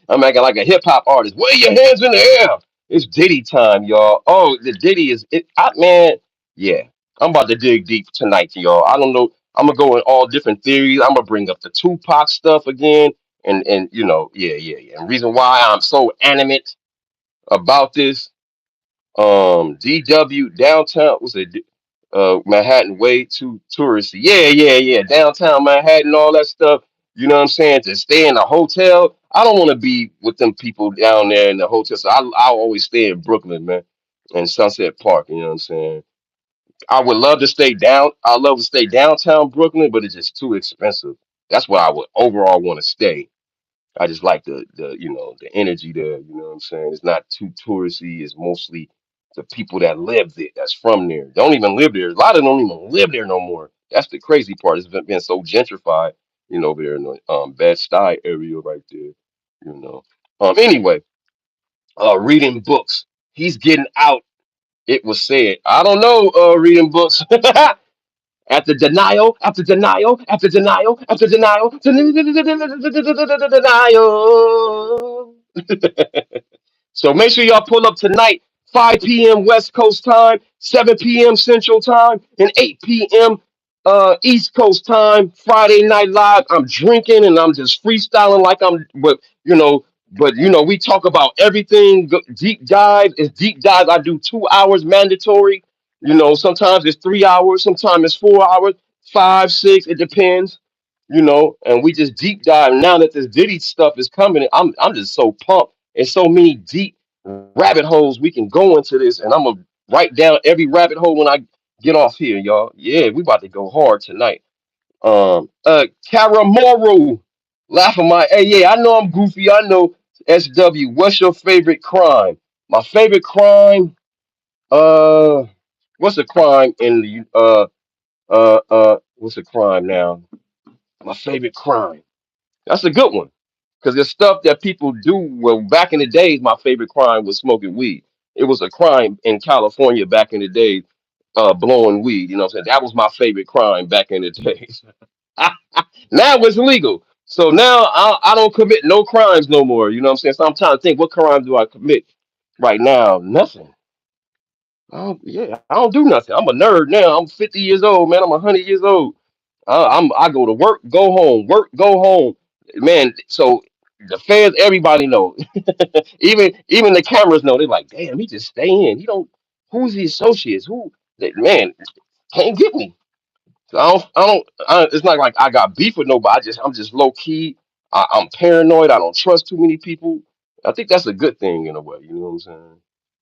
I'm acting like a hip hop artist. Wave your hands in the air. It's Diddy time, y'all. Oh, the Diddy is it. Man, yeah. I'm about to dig deep tonight, y'all. I don't know. I'm gonna go in all different theories. I'm gonna bring up the Tupac stuff again, and yeah. And reason why I'm so animate about this, DW downtown was it Manhattan way too touristy. Yeah. Downtown Manhattan, all that stuff. You know what I'm saying? To stay in a hotel. I don't want to be with them people down there in the hotel. So I always stay in Brooklyn, man, and Sunset Park. You know what I'm saying? I would love to stay down. I love to stay downtown Brooklyn, but it's just too expensive. That's where I would overall want to stay. I just like the energy there. You know what I'm saying? It's not too touristy. It's mostly the people that live there, that's from there. Don't even live there. A lot of them don't even live there no more. That's the crazy part. It's been so gentrified, over there in the Bed-Stuy area right there. You know. Anyway, reading books. He's getting out. It was said. I don't know. Reading books. After denial, after denial, after denial, after denial, denial. So make sure y'all pull up tonight, 5 p.m. West Coast time, 7 p.m. Central time, and 8 p.m. East Coast time. Friday Night Live. I'm drinking and I'm just freestyling like we talk about everything. Deep dive is deep dive. I do 2 hours mandatory. Sometimes it's 3 hours, sometimes it's 4 hours, five, six. It depends. And we just deep dive. Now that this Diddy stuff is coming, I'm just so pumped. And so many deep rabbit holes we can go into this, and I'm gonna write down every rabbit hole when I get off here, y'all. Yeah, we about to go hard tonight. Karamoru, laughing my. Hey, yeah, I know I'm goofy. I know. SW, what's your favorite crime? My favorite crime. Uh, what's a crime in the what's a crime now? My favorite crime. That's a good one. Because there's stuff that people do. Well, back in the days, my favorite crime was smoking weed. It was a crime in California back in the day, blowing weed. You know what I'm saying? That was my favorite crime back in the days. Now it's legal. So now I don't commit no crimes no more. You know what I'm saying? So I'm trying to think, what crime do I commit right now? Nothing. I don't do nothing. I'm a nerd now. I'm 50 years old, man. I'm 100 years old. I go to work, go home, work, go home, man. So the fans, everybody know. Even the cameras know. They're like, damn, he just stay in. He don't. Who's the associates? Who? Man, can't get me. So it's not like I got beef with nobody. I'm just low key. I'm paranoid. I don't trust too many people. I think that's a good thing in a way. You know what I'm saying?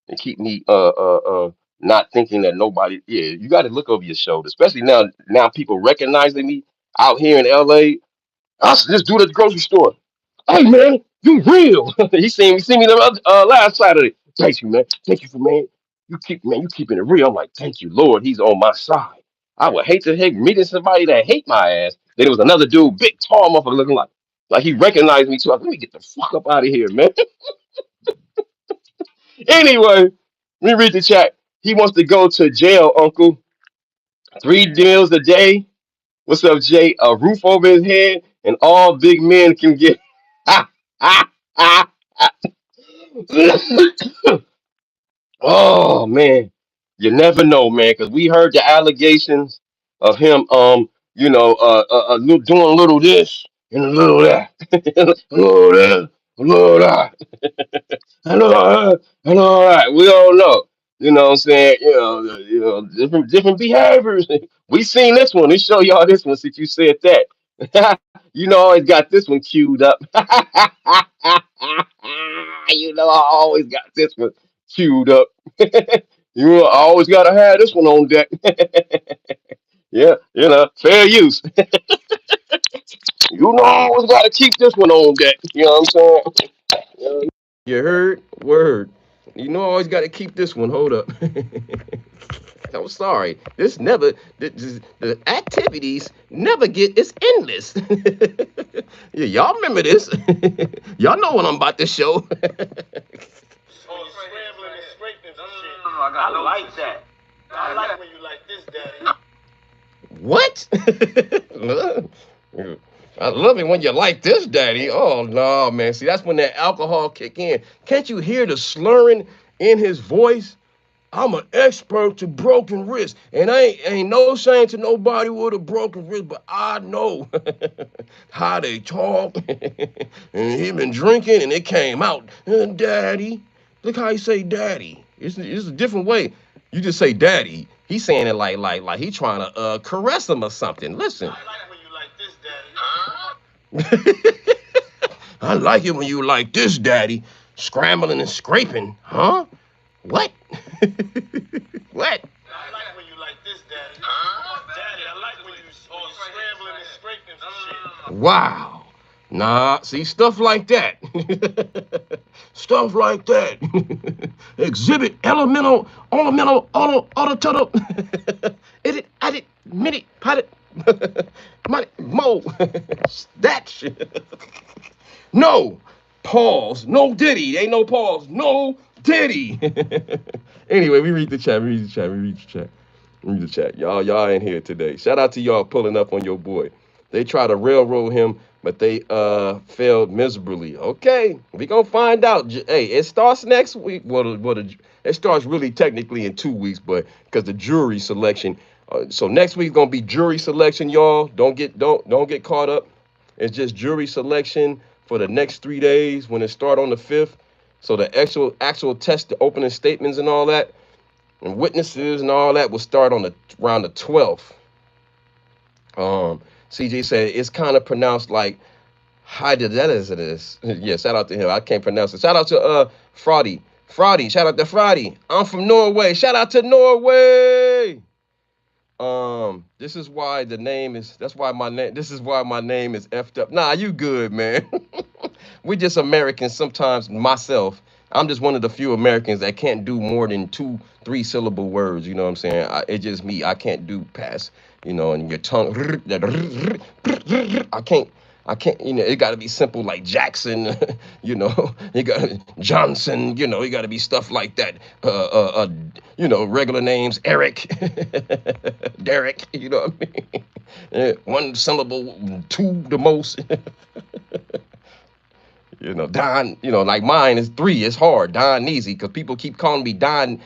And keep me not thinking that nobody. Yeah, you got to look over your shoulder, especially now. Now people recognizing me out here in LA. I should just do it at the grocery store. Hey man, you real? He seen me the last Saturday. Thank you, man. Thank you for man. You keeping it real. I'm like, thank you, Lord. He's on my side. I would hate to hate meeting somebody that hate my ass. Then there was another dude, big tall motherfucker, looking like he recognized me too. I was like, let me get the fuck up out of here, man. Anyway, let me read the chat. He wants to go to jail, Uncle. 3 meals a day. What's up, Jay? A roof over his head, and all big men can get. Oh man, you never know, man, because we heard the allegations of him, doing a little this and a little that, a little this, a little that, and all right. We all know, you know what I'm saying? Different behaviors. We seen this one. We show y'all this one since you said that. I always got this one queued up. I always got this one queued up. I always gotta have this one on deck. Yeah, fair use. I always gotta keep this one on deck. You know what I'm saying? Yeah. You heard? Word. I always got to keep this one. Hold up. I'm sorry. The activities never get, it's endless. Yeah, y'all remember this. Y'all know what I'm about to show. I like that. I like when you like this, Daddy. What? I love it when you like this, Daddy. Oh no, man. See, that's when that alcohol kick in. Can't you hear the slurring in his voice? I'm an expert to broken wrist, and I ain't no shame to nobody with a broken wrist, but I know how they talk. And he been drinking, and it came out. Daddy, look how he say daddy. It's a different way. You just say daddy. He's saying it like he trying to caress him or something. Listen. I like when you like this, Daddy. Huh? I like it when you like this, daddy. Scrambling and scraping, huh? What? What? I like when you like this, Daddy. Huh? Daddy, I like when you scrambling and scraping for shit. Wow. Nah, see, stuff like that. Stuff like that. Exhibit elemental, ornamental, autototal. Edit, minute, pot it, money, mo. That shit. No, pause. No Diddy. Ain't no pause. No Diddy. Anyway, we read the chat. We read the chat. We read the chat. Read the chat. Y'all ain't here today. Shout out to y'all pulling up on your boy. They try to railroad him, but they failed miserably. Okay, we gonna find out. Hey, it starts next week. It starts really technically in 2 weeks, but because the jury selection. So next week's gonna be jury selection, y'all. Don't get caught up. It's just jury selection for the next 3 days when it start on the 5th. So the actual test, the opening statements and all that, and witnesses and all that will start on the around the 12th. CJ said it's kind of pronounced like how did that is it is. Yeah, shout out to him. I can't pronounce it. Shout out to Fraudy. Fraudy, shout out to Fraudy. I'm from Norway. Shout out to Norway. This is why the name is that's why my name this is why my name is effed up. Nah, you good, man. We just Americans sometimes myself. I'm just one of the few Americans that can't do more than 2 3 syllable words, you know what I'm saying? It's just me. I can't do past, and your tongue I can't, it got to be simple like Jackson, you got Johnson, you got to be stuff like that. Regular names, Eric, Derek, you know what I mean? 1 syllable, two the most. Don, like mine is 3. It's hard. Don Easy, because people keep calling me Don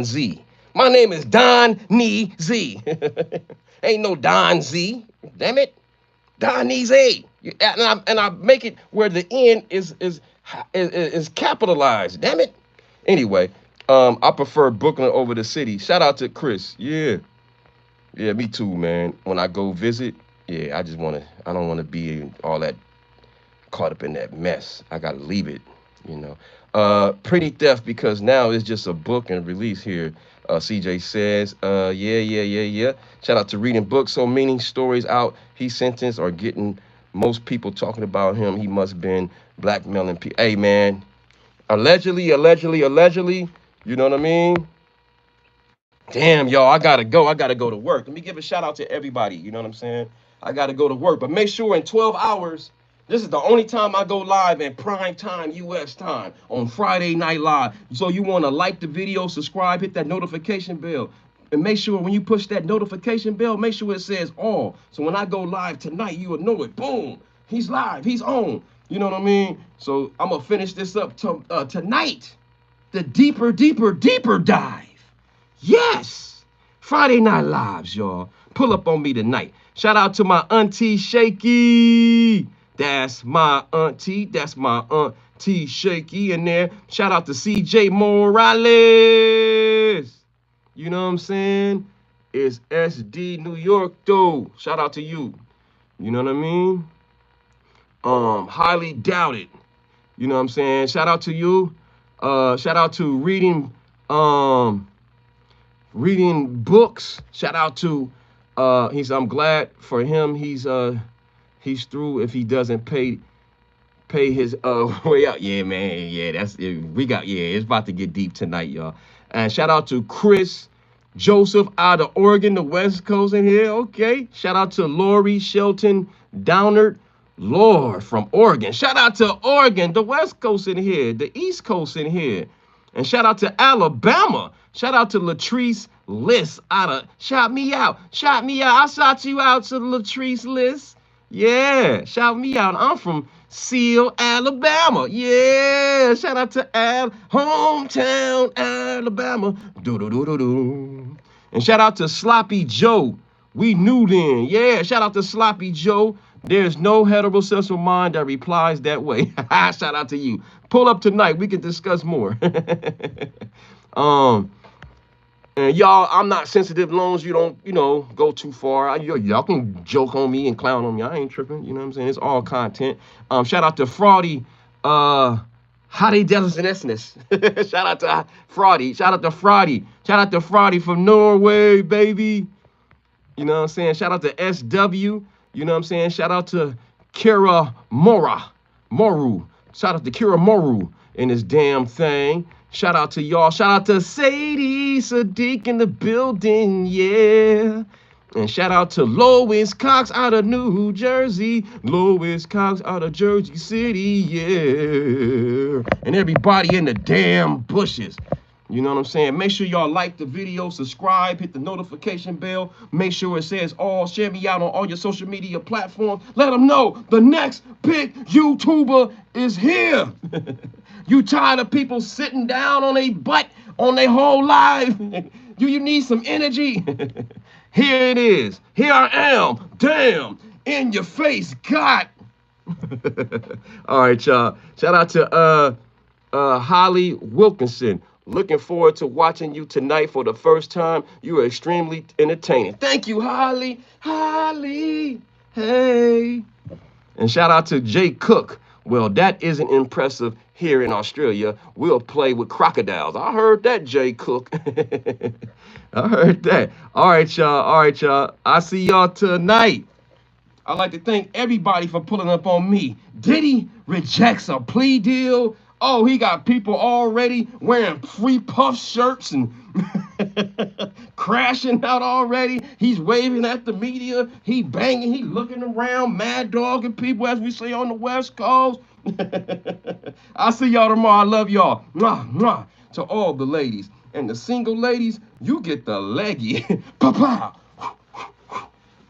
Z. My name is Don Nee Z. Ain't no Don Z. Damn it. Don Easy. And I make it where the N is capitalized. Damn it. Anyway, I prefer Brooklyn over the city. Shout out to Chris. Yeah. Yeah, me too, man. When I go visit, yeah, I don't wanna be in all that caught up in that mess. I gotta leave it, you know. Pretty Theft because now it's just a book and release here. CJ says, yeah. Shout out to reading books, so many stories out. He sentenced or getting most people talking about him. He must been blackmailing people. Hey man, allegedly. You know what I mean? Damn, y'all, I gotta go. I gotta go to work. Let me give a shout out to everybody. You know what I'm saying? I gotta go to work, but make sure in 12 hours. This is the only time I go live in prime time U.S. time on Friday Night Live. So you want to like the video, subscribe, hit that notification bell. And make sure when you push that notification bell, make sure it says all. So when I go live tonight, you will know it. Boom. He's live. He's on. You know what I mean? So I'm going to finish this up tonight. The deeper dive. Yes. Friday Night Lives, y'all. Pull up on me tonight. Shout out to my auntie Shaky. That's my auntie. That's my auntie Shaky in there. Shout out to CJ Morales. You know what I'm saying? It's SD New York, though. Shout out to you. You know what I mean? Highly doubted. You know what I'm saying? Shout out to you. Shout out to reading books. Shout out to I'm glad for him he's through if he doesn't pay his way out. Yeah, man. Yeah, it's about to get deep tonight, y'all. And shout out to Chris Joseph out of Oregon, the West Coast in here. Okay. Shout out to Lori Shelton Downard. Lord from Oregon. Shout out to Oregon, the West Coast in here, the East Coast in here. And shout out to Alabama. Shout out to Latrice List out of Shout Me Out. I shout you out to Latrice List. Yeah, shout me out. I'm from Seal, Alabama. Yeah, shout out to hometown Alabama. Do. And shout out to Sloppy Joe. We knew then. Yeah, shout out to Sloppy Joe. There's no heterosexual mind that replies that way. Shout out to you. Pull up tonight. We can discuss more. And y'all, I'm not sensitive long as you don't, go too far. Y'all can joke on me and clown on me. I ain't tripping. You know what I'm saying? It's all content. Shout out to Fraudy. Howdy Dallas and Essence. Shout out to Fraudy. Shout out to Fraudy. Shout out to Fraudy from Norway, baby. You know what I'm saying? Shout out to SW. You know what I'm saying? Shout out to Kira Moru. Shout out to Kira Moru in this damn thing. Shout out to y'all. Shout out to Sadie Sadiq in the building, yeah. And shout out to Lois Cox out of New Jersey. Lois Cox out of Jersey City, yeah. And everybody in the damn bushes. You know what I'm saying? Make sure y'all like the video, subscribe, hit the notification bell. Make sure it says all. Share me out on all your social media platforms. Let them know the next big YouTuber is here. You tired of people sitting down on their butt on their whole life? Do you need some energy? Here it is. Here I am. Damn. In your face. God. All right, y'all. Shout out to Holly Wilkinson. Looking forward to watching you tonight for the first time. You are extremely entertaining. Thank you, Holly. Holly. Hey. And shout out to Jay Cook. Well, that isn't impressive here in Australia. We'll play with crocodiles. I heard that, Jay Cook. I heard that. All right, y'all. All right, y'all. I see y'all tonight. I'd like to thank everybody for pulling up on me. Diddy rejects a plea deal. Oh, he got people already wearing free puff shirts and crashing out already. He's waving at the media. He banging. He looking around, mad dogging people, as we say on the West Coast. I'll see y'all tomorrow. I love y'all. Mwah, mwah. To all the ladies. And the single ladies, you get the leggy. Pow, pow.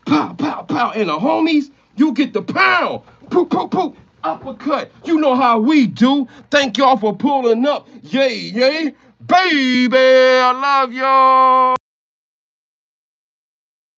Pow, pow, pow. And the homies, you get the pound. Poop, poop, poop. Uppercut. You know how we do. Thank y'all for pulling up. Yay, yay. Baby, I love y'all.